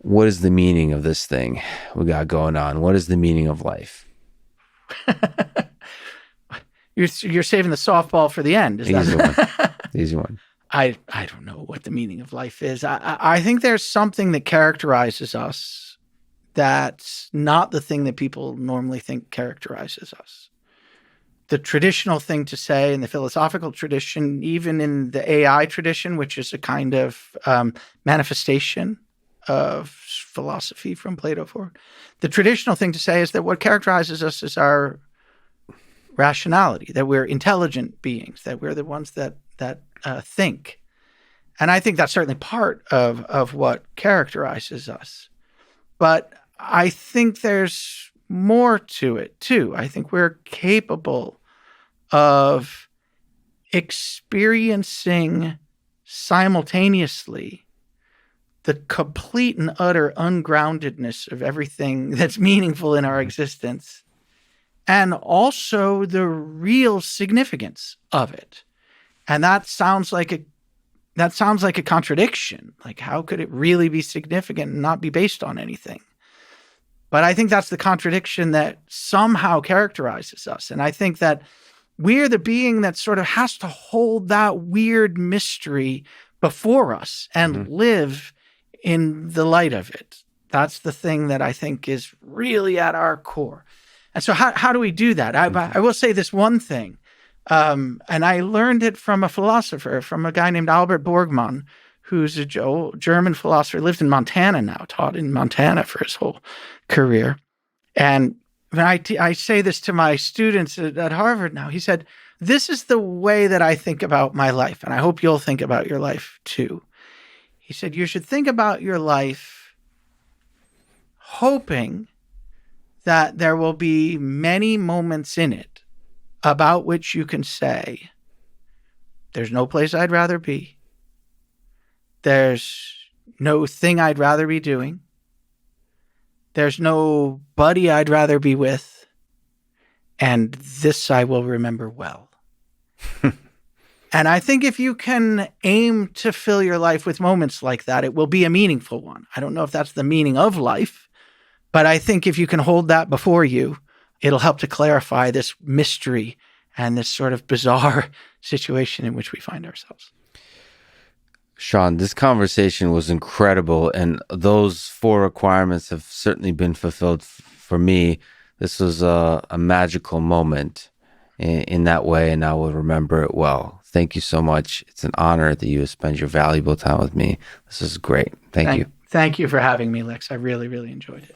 what is the meaning of this thing we got going on? What is the meaning of life? You're saving the softball for the end. Is Easy one. that? Easy one. I don't know what the meaning of life is. I think there's something that characterizes us that's not the thing that people normally think characterizes us. The traditional thing to say in the philosophical tradition, even in the AI tradition, which is a kind of manifestation of philosophy from Plato forward, the traditional thing to say is that what characterizes us is our rationality, that we're intelligent beings, that we're the ones that think. And I think that's certainly part of what characterizes us. But I think there's more to it, too. I think we're capable of experiencing simultaneously the complete and utter ungroundedness of everything that's meaningful in our existence, and also the real significance of it. And that sounds like a contradiction. Like, how could it really be significant and not be based on anything? But I think that's the contradiction that somehow characterizes us. And I think that we're the being that sort of has to hold that weird mystery before us and live in the light of it. That's the thing that I think is really at our core. And so how do we do that? I will say this one thing, and I learned it from a philosopher, from a guy named Albert Borgmann, who's a German philosopher, lives in Montana now, taught in Montana for his whole career. And when I say this to my students at Harvard now, he said, this is the way that I think about my life, and I hope you'll think about your life too. He said, you should think about your life hoping that there will be many moments in it about which you can say, there's no place I'd rather be. There's no thing I'd rather be doing. There's no buddy I'd rather be with. And this I will remember well. And I think if you can aim to fill your life with moments like that, it will be a meaningful one. I don't know if that's the meaning of life, but I think if you can hold that before you, it'll help to clarify this mystery and this sort of bizarre situation in which we find ourselves. Sean, this conversation was incredible, and those 4 requirements have certainly been fulfilled for me. This was a magical moment in that way, and I will remember it well. Thank you so much. It's an honor that you spend your valuable time with me. This is great. Thank you. Thank you for having me, Lex. I really, really enjoyed it.